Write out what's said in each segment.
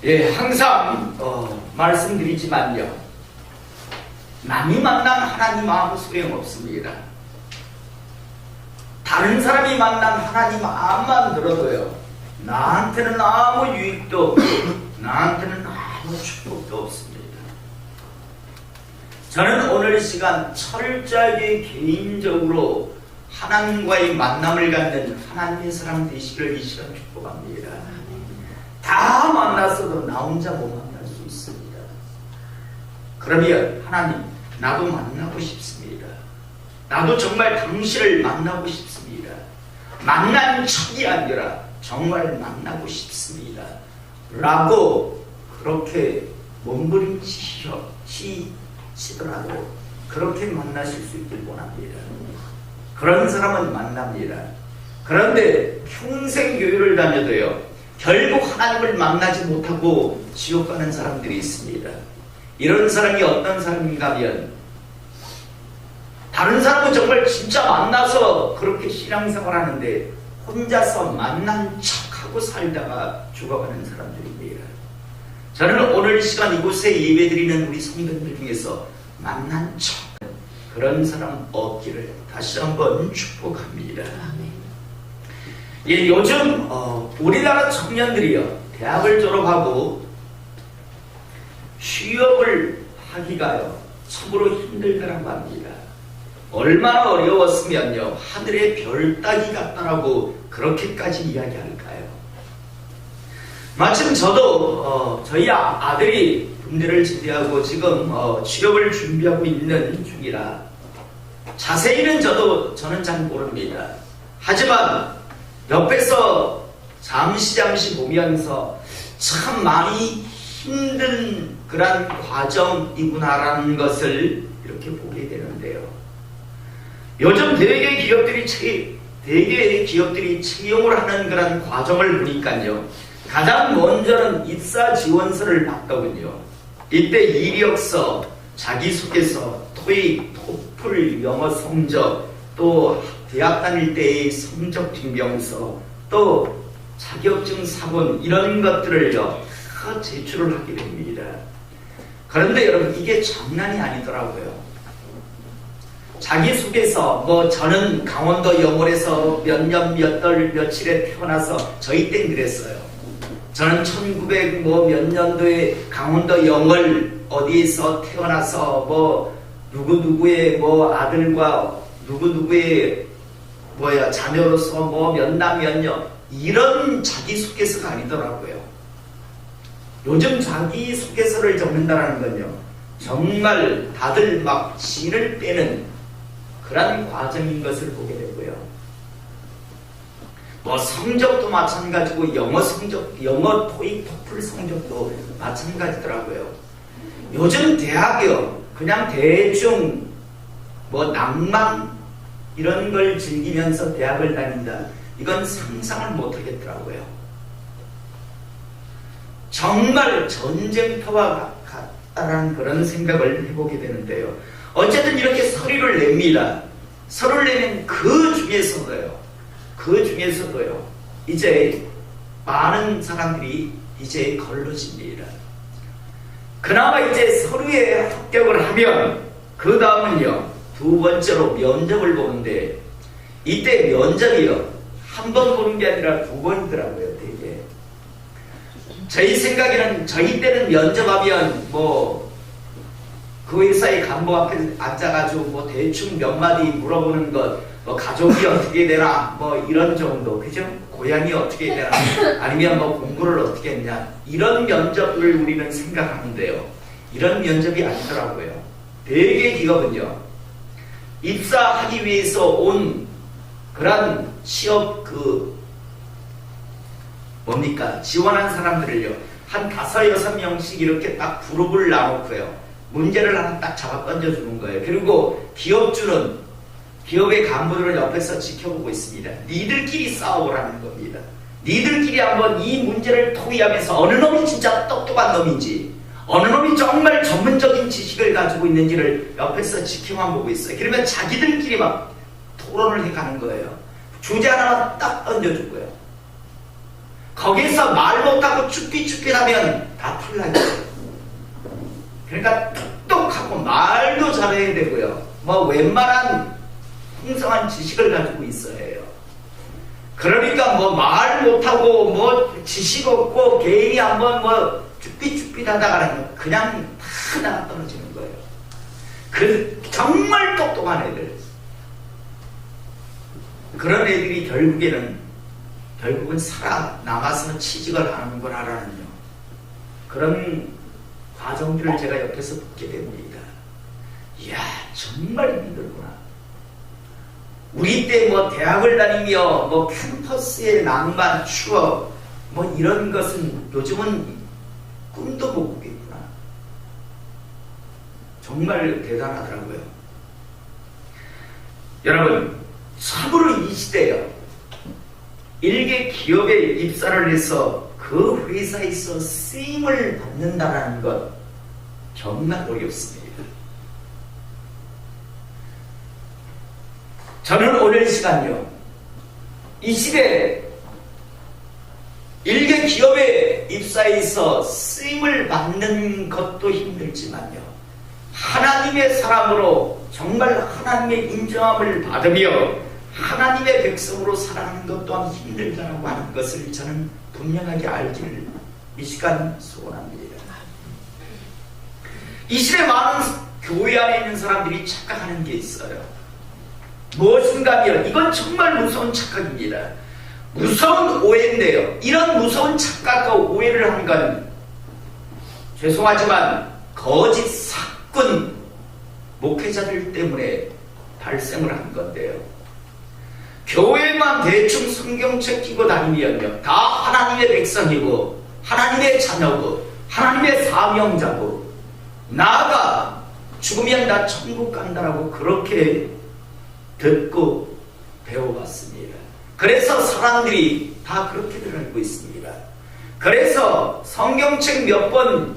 예, 항상 말씀드리지만요, 남이 만난 하나님 아무 소용없습니다. 다른 사람이 만난 하나님 암만 들어도요, 나한테는 아무 유익도 없고 나한테는 아무 축복도 없습니다. 저는 오늘 이 시간 철저하게 개인적으로 하나님과의 만남을 갖는 하나님의 사람 되시기를 이 시간 축복합니다. 다 만났어도 나 혼자 못 만날 수 있습니다. 그러면 하나님, 나도 만나고 싶습니다. 나도 정말 당신을 만나고 싶습니다. 만난 척이 아니라 정말 만나고 싶습니다. 라고 그렇게 몸부림치시더라도 그렇게 만나실 수 있길 원합니다. 그런 사람은 만납니다. 그런데 평생 교회를 다녀도요, 결국 하나님을 만나지 못하고 지옥 가는 사람들이 있습니다. 이런 사람이 어떤 사람인가 하면, 다른 사람은 정말 진짜 만나서 그렇게 신앙생활 하는데 혼자서 만난 척하고 살다가 죽어가는 사람들입니다. 저는 오늘 시간 이곳에 예배드리는 우리 성도들 중에서 만난 척 그런 사람 없기를 다시 한번 축복합니다. 예, 요즘 우리나라 청년들이요, 대학을 졸업하고 취업을 하기가요 참으로 힘들다라고 합니다. 얼마나 어려웠으면요, 하늘의 별 따기 같다라고 그렇게까지 이야기할까요? 마침 저도 저희 아들이 군대를 제대하고 지금 취업을 준비하고 있는 중이라 자세히는 저는 잘 모릅니다. 하지만 옆에서 잠시 보면서 참 많이 힘든 그런 과정이구나라는 것을 이렇게 보게 되는데요. 요즘 대개 기업들이 채용을 하는 그런 과정을 보니까요, 가장 먼저는 입사 지원서를 받더군요. 이때 이력서, 자기소개서, 토익, 토플, 영어 성적, 또 대학 다닐 때의 성적 증명서, 또 자격증 사본 이런 것들을요 제출을 하게 됩니다. 그런데 여러분, 이게 장난이 아니더라고요. 자기소개서, 저는 강원도 영월에서 몇 년 몇 월 며칠에 태어나서 저희 땐 그랬어요. 저는 1900 몇 년도에 강원도 영월 어디에서 태어나서 누구누구의 아들과 누구누구의 자녀로서 몇 남 몇 녀, 이런 자기소개서가 아니더라고요. 요즘 자기소개서를 적는다는 건요, 정말 다들 막 진을 빼는 그런 과정인 것을 보게 되고요. 성적도 마찬가지고 영어 토익, 토플 성적도 마찬가지더라고요. 요즘 대학이요, 그냥 대충 낭만 이런 걸 즐기면서 대학을 다닌다, 이건 상상을 못 하겠더라고요. 정말 전쟁터와 같다라는 그런 생각을 해보게 되는데요. 어쨌든 이렇게 서류를 냅니다. 서류를 내면 그 중에서도요 이제 많은 사람들이 이제 걸러집니다. 그나마 이제 서류에 합격을 하면 그 다음은요, 두 번째로 면접을 보는데, 이때 면접이요 한 번 보는 게 아니라 두 번이더라고요. 되게 저희 때는 면접하면 그 회사의 간부 앞에 앉아가지고 대충 몇 마디 물어보는 것, 가족이 어떻게 되나 이런 정도, 그죠? 고향이 어떻게 되나, 아니면 공부를 어떻게 했냐, 이런 면접을 우리는 생각하는데요, 이런 면접이 아니더라고요. 대개 기업은요, 입사하기 위해서 온 그런 취업 지원한 사람들을요 한 5-6명씩 이렇게 딱 그룹을 나놓고요, 문제를 하나 딱 잡아 던져주는 거예요. 그리고 기업의 간부들을 옆에서 지켜보고 있습니다. 니들끼리 싸워보라는 겁니다. 니들끼리 한번 이 문제를 토의하면서 어느 놈이 진짜 똑똑한 놈인지, 어느 놈이 정말 전문적인 지식을 가지고 있는지를 옆에서 지켜만 보고 있어요. 그러면 자기들끼리 막 토론을 해가는 거예요. 주제 하나 딱 던져주고요. 거기서 말 못하고 쭈삣쭈삣하면 다 탈락이에요. 그러니까 똑똑하고 말도 잘해야 되고요. 뭐 웬만한 풍성한 지식을 가지고 있어야 해요. 그러니까 뭐 말 못하고 뭐 지식 없고 개인이 한번 뭐 쭈삣쭈삣 하다가 그냥 다 나가 떨어지는 거예요. 그 정말 똑똑한 애들. 그런 애들이 결국은 살아남아서 취직을 하는구나라는 그런 과정들을 제가 옆에서 보게 됩니다. 이야, 정말 힘들구나. 우리 때 뭐 대학을 다니며 뭐 캠퍼스의 낭만, 추억 뭐 이런 것은 요즘은 꿈도 못 꾸겠구나. 정말 대단하더라고요. 여러분, 참으로 이 시대요. 일개 기업에 입사를 해서 그 회사에서 쓰임을 받는다는 것 정말 어렵습니다. 저는 오늘 시간요, 이 시대 일개 기업에 입사해서 쓰임을 받는 것도 힘들지만요, 하나님의 사람으로 정말 하나님의 인정함을 받으며 하나님의 백성으로 살아가는 것 또한 힘들다고 하는 것을 저는 분명하게 알기를 이 시간 소원합니다. 이 시대 많은 교회 안에 있는 사람들이 착각하는 게 있어요. 무엇인가 하면 이건 정말 무서운 착각입니다. 무서운 오해인데요. 이런 무서운 착각과 오해를 한 건 죄송하지만 거짓 사꾼 목회자들 때문에 발생을 한 건데요. 교회만 대충 성경책 끼고 다니면요, 다 하나님의 백성이고 하나님의 자녀고 하나님의 사명자고 나아가 죽으면 다 천국 간다라고 그렇게 듣고 배워봤습니다. 그래서 사람들이 다 그렇게들 알고 있습니다. 그래서 성경책 몇 번,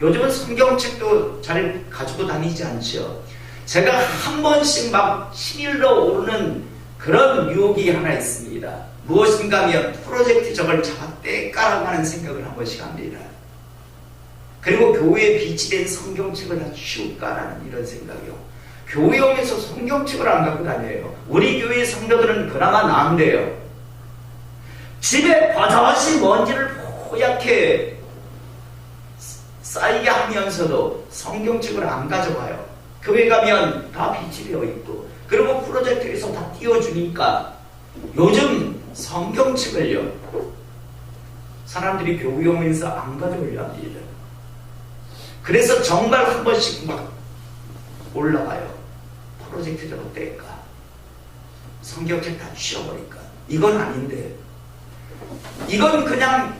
요즘은 성경책도 잘 가지고 다니지 않죠. 제가 한 번씩 막 신일로 오르는 그런 유혹이 하나 있습니다. 무엇인가 하면 프로젝트 저걸 잡아떼까라고 하는 생각을 한 번씩 합니다. 그리고 교회에 비치된 성경책을 다 치울까라는 이런 생각이요. 교회 오면서 성경책을 안 갖고 다녀요. 우리 교회 성도들은 그나마 나은데요, 집에 버젓이 먼지를 포얗게 쌓이게 하면서도 성경책을 안 가져가요. 교회 가면 다 비치되어 있고, 그리고 프로젝트에서 다 띄워주니까 요즘 성경책을요, 사람들이 교회 오면서 안 가져오려 합니다. 그래서 정말 한 번씩 막 올라가요. 프로젝트대로 뗄까? 성경책 다 치워버릴까? 이건 아닌데, 이건 그냥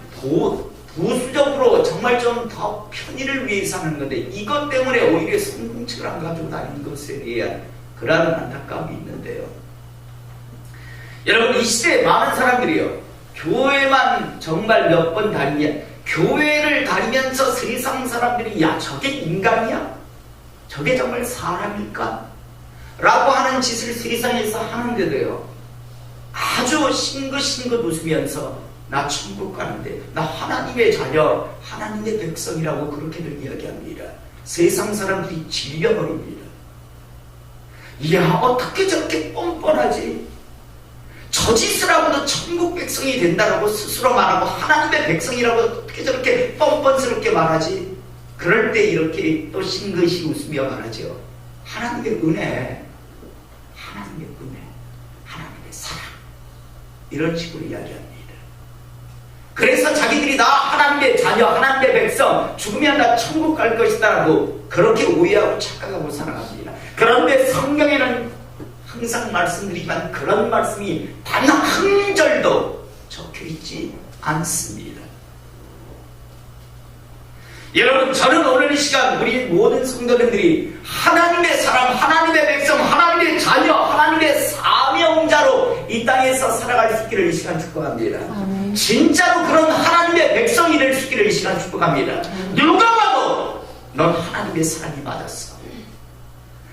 부수적으로 정말 좀 더 편의를 위해서 하는 건데, 이것 때문에 오히려 성경책을 안 가지고 다니는 것에 대한 그런 안타까움이 있는데요. 여러분, 이 시대에 많은 사람들이요, 교회만 정말 몇 번 다니냐, 교회를 다니면서 세상 사람들이 야, 저게 인간이야? 저게 정말 사람일까? 라고 하는 짓을 세상에서 하는데도요, 아주 싱긋싱긋 웃으면서 나 천국 가는데, 나 하나님의 자녀, 하나님의 백성이라고 그렇게들 이야기합니다. 세상 사람들이 질려버립니다. 이야, 어떻게 저렇게 뻔뻔하지? 저 짓을 하고도 천국 백성이 된다라고 스스로 말하고 하나님의 백성이라고 어떻게 저렇게 뻔뻔스럽게 말하지? 그럴 때 이렇게 또 싱긋이 웃으며 말하죠. 하나님의 은혜, 하나님의 은혜, 하나님의 사랑, 이런 식으로 이야기합니다. 그래서 자기들이 나 하나님의 자녀, 하나님의 백성, 죽으면 나 천국 갈 것이다라고 그렇게 오해하고 착각하고 살아갑니다. 그런데 성경에는 항상 말씀드리지만 그런 말씀이 단 한 절도 적혀있지 않습니다. 여러분, 저는 오늘 이 시간 우리 모든 성도님들이 하나님의 사람, 하나님의 백성, 하나님의 자녀, 하나님의 사명자로 이 땅에서 살아갈 수 있기를 이 시간 축복합니다. 진짜로 그런 하나님의 백성이 될 수 있기를 이 시간 축복합니다. 누가 봐도 넌 하나님의 사람이 맞았어.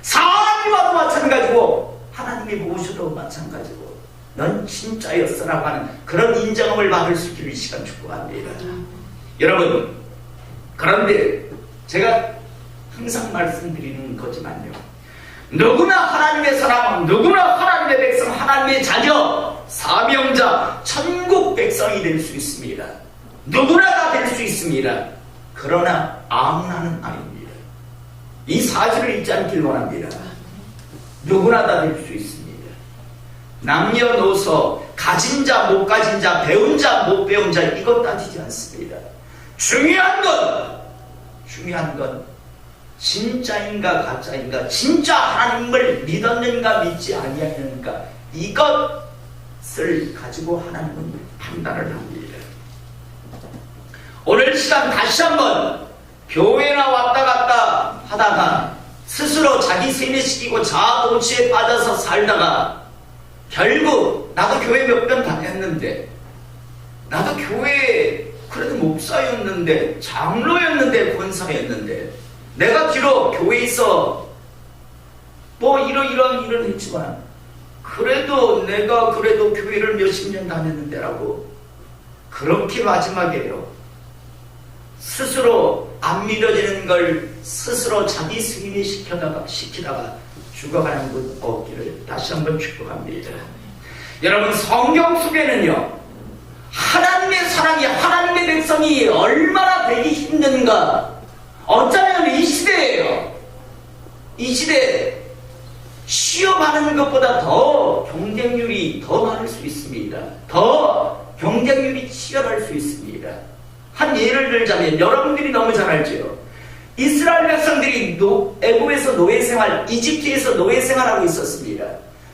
사람이 봐도 마찬가지고 하나님이 보셔도 마찬가지고 넌 진짜였어라고 하는 그런 인정함을 받을 수 있기를 이 시간 축복합니다. 여러분, 그런데 제가 항상 말씀드리는 거지만요, 누구나 하나님의 사람, 누구나 하나님의 백성, 하나님의 자녀, 사명자, 천국 백성이 될 수 있습니다. 누구나 다 될 수 있습니다. 그러나 아무나는 아닙니다. 이 사실을 잊지 않길 원합니다. 누구나 다 될 수 있습니다. 남녀노소, 가진 자, 못 가진 자, 배운 자, 못 배운 자, 이것 따지지 않습니다. 중요한 건 진짜인가 가짜인가, 진짜 하나님을 믿었는가 믿지 아니하는가, 이것을 가지고 하나님은 판단을 합니다. 오늘 시간 다시 한번 교회나 왔다 갔다 하다가 스스로 자기 세뇌시키고 자아도취에 빠져서 살다가 결국 나도 교회 몇 번 다녔는데, 나도 교회 그래도 목사였는데, 장로였는데, 권사였는데, 내가 비록 교회에서 뭐 이런 일을 했지만 그래도 내가 그래도 교회를 몇십 년 다녔는데라고 그렇게 마지막에요, 스스로 안 믿어지는 걸 스스로 자기 승인이 시키다가 죽어가는 것 없기를 다시 한번 축복합니다. 여러분, 성경 속에는요, 하나님의 사랑이, 하나님의 백성이 얼마나 되기 힘든가, 어쩌면 이 시대예요. 이 시대에 취업하는 것보다 더 경쟁률이 더 많을 수 있습니다. 더 경쟁률이 치열할 수 있습니다. 한 예를 들자면 여러분들이 너무 잘 알죠. 이스라엘 백성들이 애굽에서 노예생활, 이집트에서 노예생활하고 있었습니다.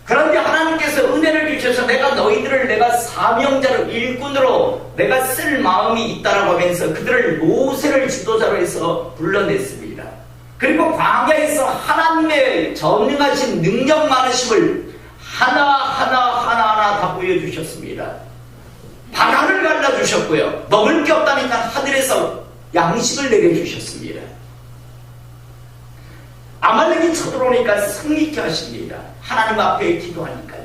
그런데 하나님께서 은혜를 주셔서 내가 너희들을 내가 사명자로, 일꾼으로 내가 쓸 마음이 있다라고 하면서 그들을 모세를 지도자로 해서 불러냈습니다. 그리고 광야에서 하나님의 전능하신 능력 많으심을 하나하나 다 보여주셨습니다. 바다를 갈라주셨고요, 먹을 게 없다니까 하늘에서 양식을 내려주셨습니다. 아말렉이 쳐들어오니까 승리케 하십니다. 하나님 앞에 기도하니까요.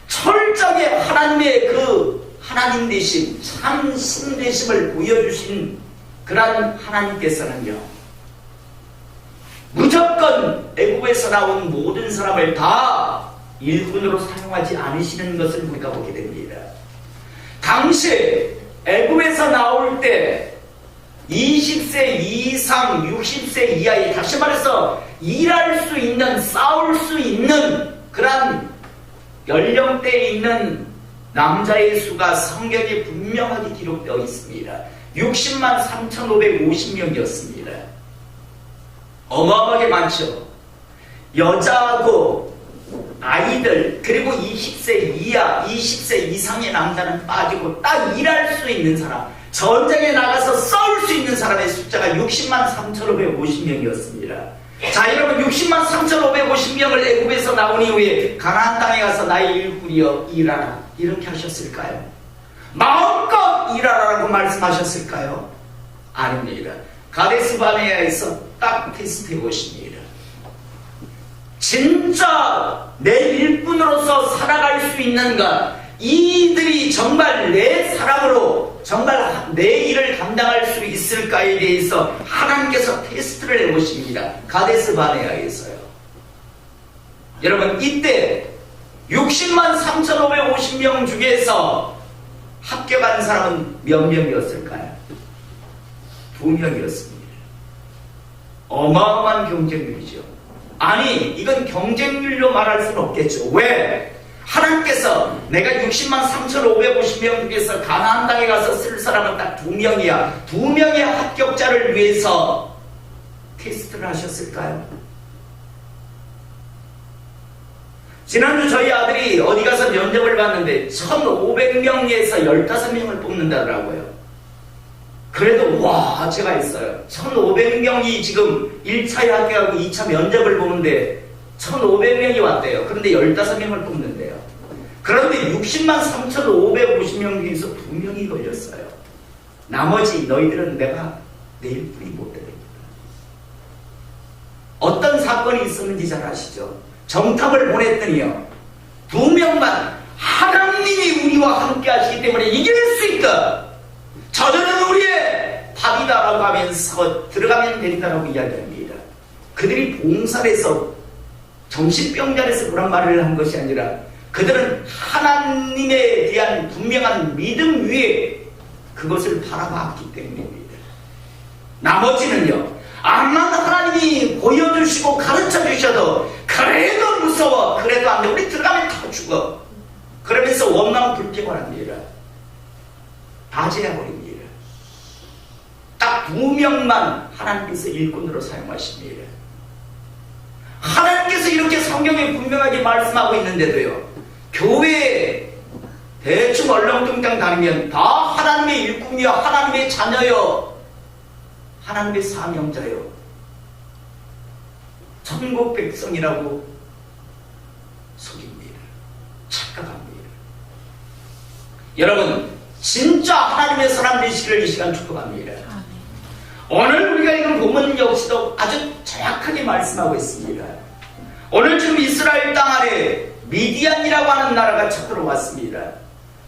철저하게 하나님의 그 하나님 되심, 참 신 되심을 보여주신 그런 하나님께서는요, 무조건 애굽에서 나온 모든 사람을 다 일꾼으로 사용하지 않으시는 것을 우리가 보게 됩니다. 당시 애굽에서 나올 때 20세 이상, 60세 이하의, 다시 말해서 일할 수 있는, 싸울 수 있는 그런 연령대에 있는 남자의 수가 성경에 분명하게 기록되어 있습니다. 60만 3,550명이었습니다. 어마어마하게 많죠. 여자하고 아이들, 그리고 20세 이하, 20세 이상의 남자는 빠지고 딱 일할 수 있는 사람, 전쟁에 나가서 싸울 수 있는 사람의 숫자가 60만 3,550명이었습니다. 자, 여러분, 60만 3,550명을 애굽에서 나온 이후에 가나안 땅에 가서 나의 일꾼이여 일하라, 이렇게 하셨을까요? 마음껏 일하라고 말씀하셨을까요? 아닙니다. 가데스 바네아에서 딱 테스트해 보십니다. 진짜 내 일꾼으로서 살아갈 수 있는가, 이들이 정말 내 사람으로 정말 내 일을 감당할 수 있을까에 대해서 하나님께서 테스트를 해보십니다. 가데스 바네아에서요. 여러분, 이때 60만 3,550명 중에서 합격한 사람은 몇 명이었을까요? 2명이었습니다. 어마어마한 경쟁률이죠. 아니, 이건 경쟁률로 말할 수는 없겠죠. 왜? 하나님께서 내가 60만 3,550명 중에서 가나안 땅에 가서 쓸 사람은 딱 2명이야. 2명의 합격자를 위해서 테스트를 하셨을까요? 지난주 저희 아들이 어디 가서 면접을 봤는데 1,500명에서 15명을 뽑는다더라고요. 그래도 와, 제가 했어요. 1,500명이 지금 1차에 합격하고 2차 면접을 보는데 1,500명이 왔대요. 그런데 15명을 뽑는데요. 그런데 60만 3,550명 중에서 2명이 걸렸어요. 나머지 너희들은 내가 내 일꾼이 못 되겠다. 어떤 사건이 있었는지 잘 아시죠? 정탐을 보냈더니요, 2명만 하나님이 우리와 함께 하시기 때문에 이길 수 있다. 저들은 우리의 밥이다라고 들어가면 된다라고 이야기합니다. 그들이 봉사를 해서 정신병자에서 그런 말을 한 것이 아니라 그들은 하나님에 대한 분명한 믿음 위에 그것을 바라봤기 때문입니다. 나머지는요, 암만 하나님이 보여주시고 가르쳐주셔도 그래도 무서워, 그래도 안 돼, 우리 들어가면 다 죽어, 그러면서 원망 불평을 다 제해버립니다. 딱 2명만 하나님께서 일꾼으로 사용하십니다. 하나님께서 이렇게 성경에 분명하게 말씀하고 있는데도요, 교회에 대충 얼렁뚱땅 다니면 다 하나님의 일꾼이요, 하나님의 자녀요, 하나님의 사명자요, 천국 백성이라고 속입니다. 착각합니다. 여러분, 진짜 하나님의 사람 되시기를 이 시간 축복합니다. 오늘 우리가 읽은 본문 역시도 아주 정확하게 말씀하고 있습니다. 오늘 지금 이스라엘 땅 아래 미디안이라고 하는 나라가 쳐들어왔습니다.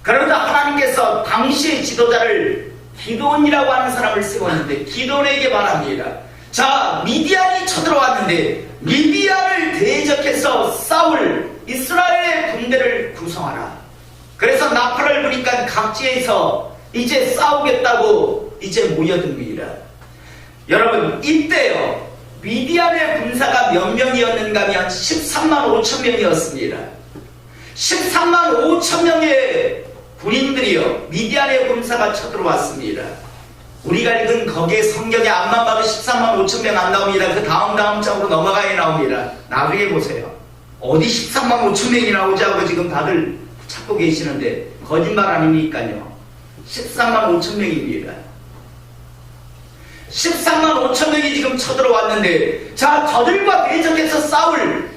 그러다 하나님께서 당시의 지도자를 기드온이라고 하는 사람을 세웠는데 기드온에게 말합니다. 자, 미디안이 쳐들어왔는데 미디안을 대적해서 싸울 이스라엘의 군대를 구성하라. 그래서 나팔을 부니까 각지에서 이제 싸우겠다고 이제 모여듭니다. 여러분, 이때요, 미디안의 군사가 몇 명이었는가 하면 13만 5천 명이었습니다. 13만 5천 명의 군인들이요, 미디안의 군사가 쳐들어왔습니다. 우리가 읽은 거기에 성경에 앞만 봐도 13만 5천 명 안 나옵니다. 그 다음 장으로 넘어가야 나옵니다. 나중에 보세요. 어디 13만 5천 명이 나오자고 지금 다들 찾고 계시는데 거짓말 아닙니까요? 13만 5천 명입니다. 13만 5천 명이 지금 쳐들어왔는데, 자, 저들과 대적해서 싸울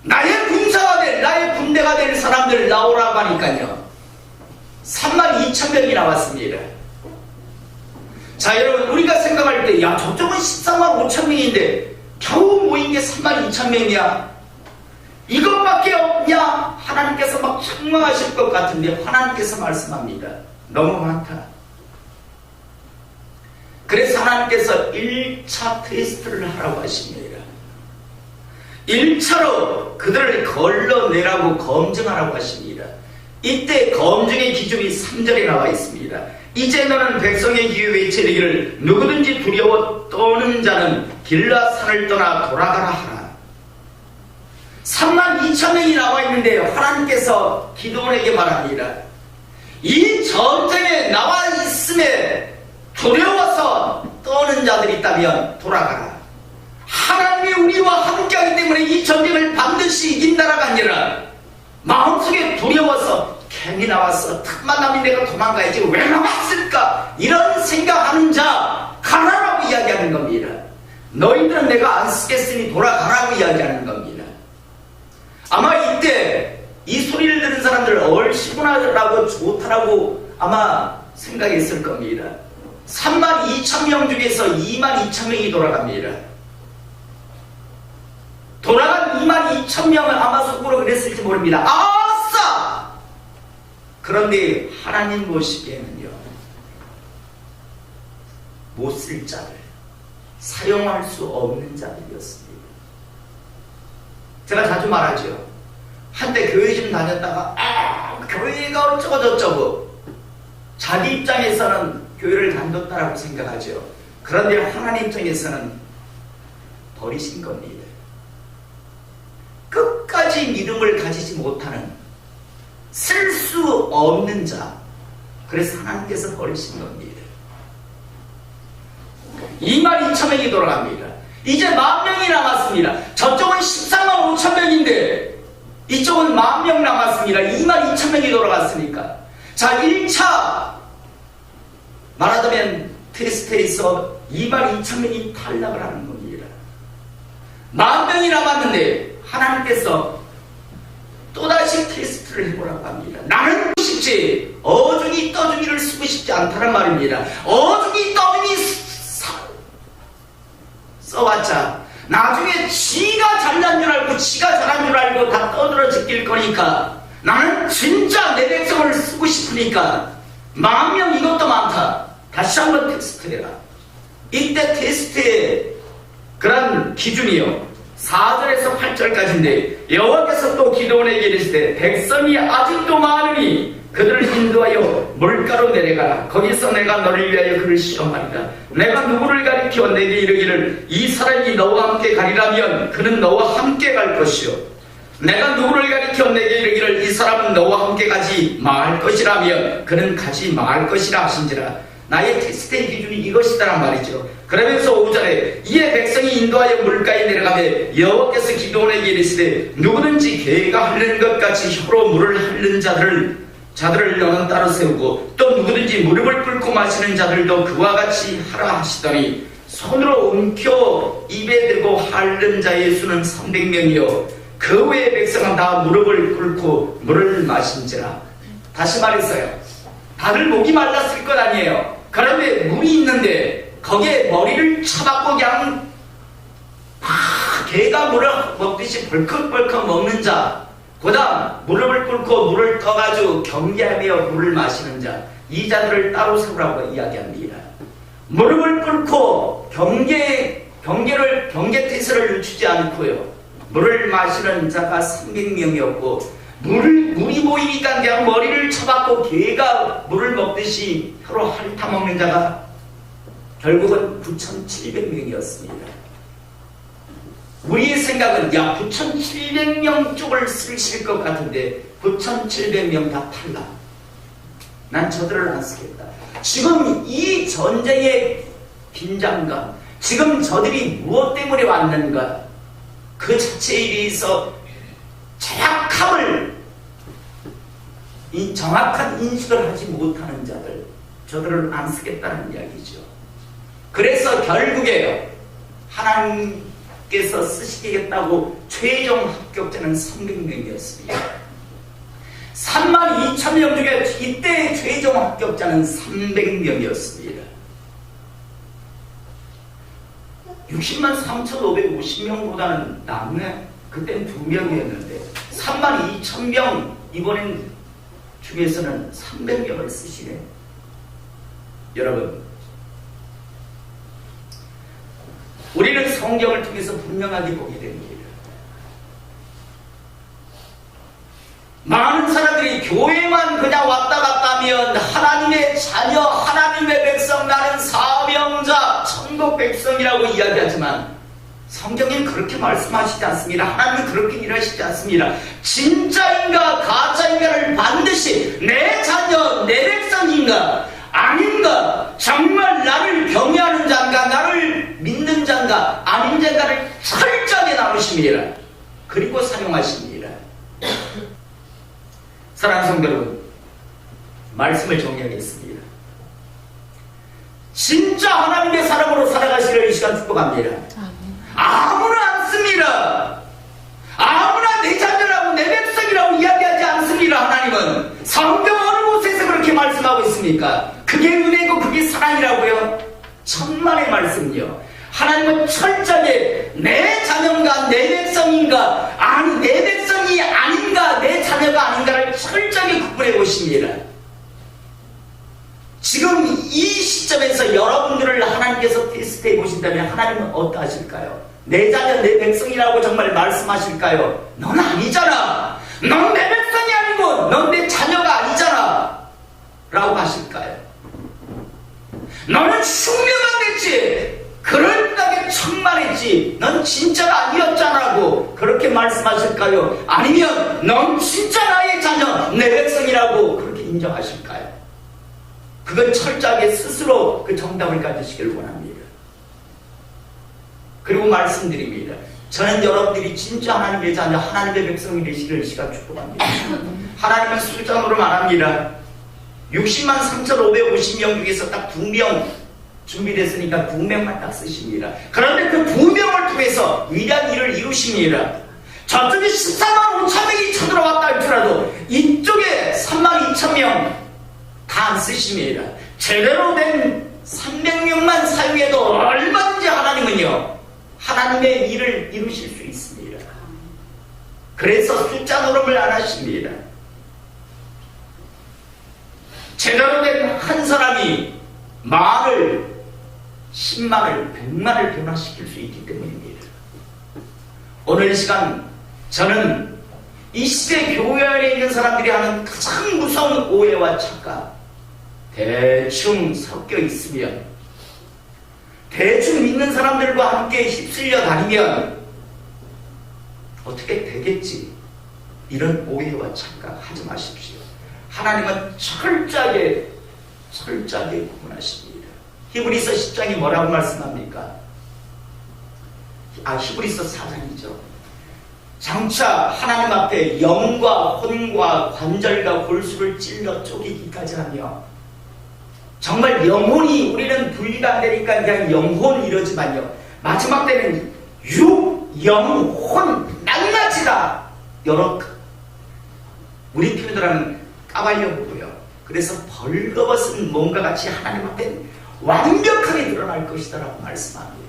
나의 군사가 될, 나의 군대가 될 사람들 나오라고 하니까요, 3만 2천 명이 나왔습니다. 자, 여러분, 우리가 생각할 때, 야, 저쪽은 13만 5천 명인데 겨우 모인 게 3만 2천 명이야, 이것밖에 없냐? 하나님께서 막 책망하실 것 같은데 하나님께서 말씀합니다. 너무 많다. 그래서 하나님께서 1차 테스트를 하라고 하십니다. 1차로 그들을 걸러내라고 검증하라고 하십니다. 이때 검증의 기준이 3절에 나와 있습니다. 이제 너는 백성의 귀에 외치기를 누구든지 두려워 떠는 자는 길라산을 떠나 돌아가라 하라. 3만 2천 명이 나와 있는데 하나님께서 기드온에게 말합니다. 이 전쟁에 나와 있음에 두려워서 떠는 자들이 있다면 돌아가라. 하나님이 우리와 함께하기 때문에 이 전쟁을 반드시 이긴다라가 아니라 마음속에 두려워서 괜히 나왔어, 틈만 나면 내가 도망가야지, 왜 나왔을까, 이런 생각하는 자 가라라고 이야기하는 겁니다. 너희들은 내가 안 쓰겠으니 돌아가라고 이야기하는 겁니다. 아마 이때 이 소리를 들은 사람들 얼씨구나라고 좋다라고 아마 생각했을 겁니다. 3만 2천 명 중에서 2만 2천 명이 돌아갑니다. 돌아간 2만 2천 명은 아마 속으로 그랬을지 모릅니다. 아싸! 그런데 하나님 보시기에는요, 못 쓸 자들, 사용할 수 없는 자들이었습니다. 제가 자주 말하죠. 한때 교회 좀 다녔다가 교회가 어쩌고 저쩌고, 자기 입장에서는 교회를 간뒀다라고 생각하죠. 그런데 하나님 입장에서는 버리신 겁니다. 끝까지 믿음을 가지지 못하는, 쓸 수 없는 자, 그래서 하나님께서 버리신 겁니다. 2만 2천 명이 돌아갑니다. 이제 10,000명이 남았습니다. 저쪽은 14만 5천 명인데 이쪽은 10,000명 남았습니다. 2만 2천 명이 돌아갔으니까. 자, 1차 말하자면 테스트에서 2만 2천 명이 탈락을 하는 겁니다. 10,000명이 남았는데 하나님께서 또다시 테스트를 해보라고 합니다. 나는 쓰고 싶지, 어중이 떠중이를 쓰고 싶지 않다는 말입니다. 어중이 떠중이 써봤자 나중에 지가 잘난 줄 알고 지가 잘한 줄 알고 다 떠들어 지킬 거니까, 나는 진짜 내 백성을 쓰고 싶으니까 10,000명 이것도 많다, 다시 한번 테스트해라. 이때 테스트의 그런 기준이요 4절에서 8절까지인데 여호와께서 또 기드온에게 이르시되 백성이 아직도 많으니 그들을 인도하여 물가로 내려가라. 거기서 내가 너를 위하여 그를 시험하리라. 내가 누구를 가리켜 내게 이르기를 이 사람이 너와 함께 가리라면 그는 너와 함께 갈 것이요 내가 누구를 가리켜 내게 이르기를 이 사람은 너와 함께 가지 말 것이라면 그는 가지 말 것이라 하신지라. 나의 테스트의 기준이 이것이다란 말이죠. 그러면서 5절에 이에 백성이 인도하여 물가에 내려가매 여호와께서 기드온에게 이르시되 누구든지 개가 핥는 것 같이 혀로 물을 핥는 자들을 너는 따로 세우고 또 누구든지 무릎을 꿇고 마시는 자들도 그와 같이 하라 하시더니 손으로 움켜 입에 대고 핥는 자의 수는 300명이요 그 외의 백성은 다 무릎을 꿇고 물을 마신지라. 다시 말했어요. 다들 목이 말랐을 것 아니에요. 그런데 물이 있는데 거기에 머리를 쳐박고 그냥 개가 물을 먹듯이 벌컥벌컥 먹는 자, 그 다음 무릎을 꿇고 물을 떠가지고 경계하며 물을 마시는 자, 이 자들을 따로 세우라고 이야기합니다. 무릎을 꿇고 경계 태세를 늦추지 않고요 물을 마시는 자가 300명이었고 물이 보이니까 그냥 머리를 쳐박고 개가 물을 먹듯이 혀로 핥아먹는 자가 결국은 9,700명이었습니다. 우리의 생각은 9,700명 쪽을 쓰실 것 같은데 9,700명 다 탈락. 난 저들을 안 쓰겠다. 지금 이 전쟁의 긴장감, 지금 저들이 무엇 때문에 왔는가, 그 자체에 대해서 정확한 인식을 하지 못하는 자들, 저들을 안 쓰겠다는 이야기죠. 그래서 결국에 하나님께서 쓰시겠다고 최종 합격자는 300명이었습니다. 32,000명 중에 이때의 최종 합격자는 300명이었습니다. 603,550명보다는 낫네. 그땐 2명이었는데 32,000명 이번엔 중에서는 300명을 쓰시네. 여러분, 우리는 성경을 통해서 분명하게 보게 됩니다. 많은 사람들이 교회만 그냥 왔다 갔다 하면 하나님의 자녀, 하나님의 백성, 나는 사명자, 천국 백성이라고 이야기하지만 성경에는 그렇게 말씀하시지 않습니다. 하나님은 그렇게 일하시지 않습니다. 진짜인가 가짜인가를 반드시 내 자녀, 내 백성인가 아닌가, 정말 나를 경외하는 자인가 나를 믿는 자인가 아닌 자인가를 철저하게 나누십니다. 그리고 사용하십니다. 사랑하는 성도 여러분, 말씀을 정리하겠습니다. 진짜 하나님의 사람으로 살아가시려 이 시간 축복합니다. 아무나 안 씁니다. 아무나 내 자녀라고 내 백성이라고 이야기하지 않습니다. 하나님은 성경 어느 곳에서 그렇게 말씀하고 있습니까? 그게 은혜고 그게 사랑이라고요? 천만의 말씀이요. 하나님은 철저하게 내 자녀인가 내 백성인가 아니 내 백성이 아닌가 내 자녀가 아닌가를 철저하게 구분해 보십니다. 지금 이 시점에서 여러분들을 하나님께서 테스트해 보신다면 하나님은 어떠하실까요? 내 자녀 내 백성이라고 정말 말씀하실까요? 넌 아니잖아. 넌 내 백성이 아니고 넌 내 자녀가 아니잖아 라고 하실까요? 너는 흉명한댔지, 그럴듯하게 천만했지, 넌 진짜가 아니었잖아라고 그렇게 말씀하실까요? 아니면 넌 진짜 나의 자녀 내 백성이라고 그렇게 인정하실까요? 그건 철저하게 스스로 그 정답을 가지시길 원합니다. 그리고 말씀드립니다. 저는 여러분들이 진짜 하나님의 자녀, 하나님의 백성이 되시길 시간 축복합니다. 하나님은 숫자로 말합니다. 603,550명 중에서 딱 2명 준비됐으니까 2명만 딱 쓰십니다. 그런데 그 2명을 통해서 위대한 일을 이루십니다. 저쪽에 145,000명이 쳐들어왔다 할지라도 이쪽에 32,000명 다 안 쓰십니다. 제대로 된 300명만 사용해도 얼마든지 하나님은요 하나님의 일을 이루실 수 있습니다. 그래서 숫자 노름을 안 하십니다. 제대로 된 한 사람이 말을 10만을 100만을 변화시킬 수 있기 때문입니다. 오늘 이 시간 저는 이 시대 교회 안에 있는 사람들이 하는 가장 무서운 오해와 착각, 대충 섞여 있으면, 대충 믿는 사람들과 함께 휩쓸려 다니면 어떻게 되겠지, 이런 오해와 착각 하지 마십시오. 하나님은 철저하게 구분하십니다. 히브리서 10장이 뭐라고 말씀합니까? 히브리서 4장이죠. 장차 하나님 앞에 영과 혼과 관절과 골수를 찔러 쪼개기까지 하며, 정말 영혼이, 우리는 분리가 안 되니까 그냥 영혼 이러지만요, 마지막 때는 육, 영, 혼 낱낱이다, 여러 우리 표현으로 하면 까발려 보고요. 그래서 벌거벗은 몸과 같이 하나님 앞에 완벽하게 드러날 것이다라고 말씀합니다.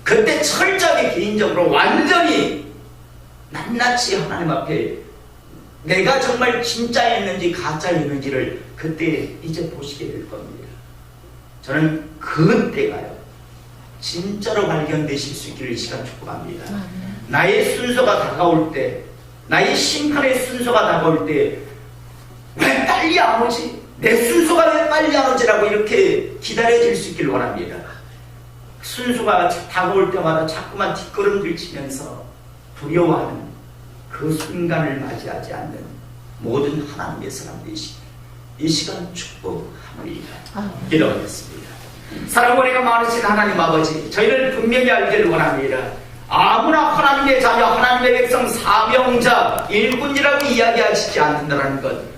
그때 철저하게 개인적으로 완전히 낱낱이 하나님 앞에 내가 정말 진짜였는지 가짜였는지를 그때 이제 보시게 될 겁니다. 저는 그때가요, 진짜로 발견되실 수 있기를 이 시간 축복합니다. 나의 순서가 다가올 때, 나의 심판의 순서가 다가올 때 왜 빨리 안 오지? 내 순서가 왜 빨리 안 오지라고 이렇게 기다려질 수 있기를 원합니다. 순서가 다가올 때마다 자꾸만 뒷걸음질 치면서 두려워하는 그 순간을 맞이하지 않는 모든 하나님의 사람 되시길 이 시간 축복합니다. 기도하겠습니다. 사랑과 은혜가 많으신 하나님 아버지, 저희를 분명히 알기를 원합니다. 아무나 하나님의 자녀, 하나님의 백성, 사명자, 일꾼이라고 이야기하시지 않는다는 것,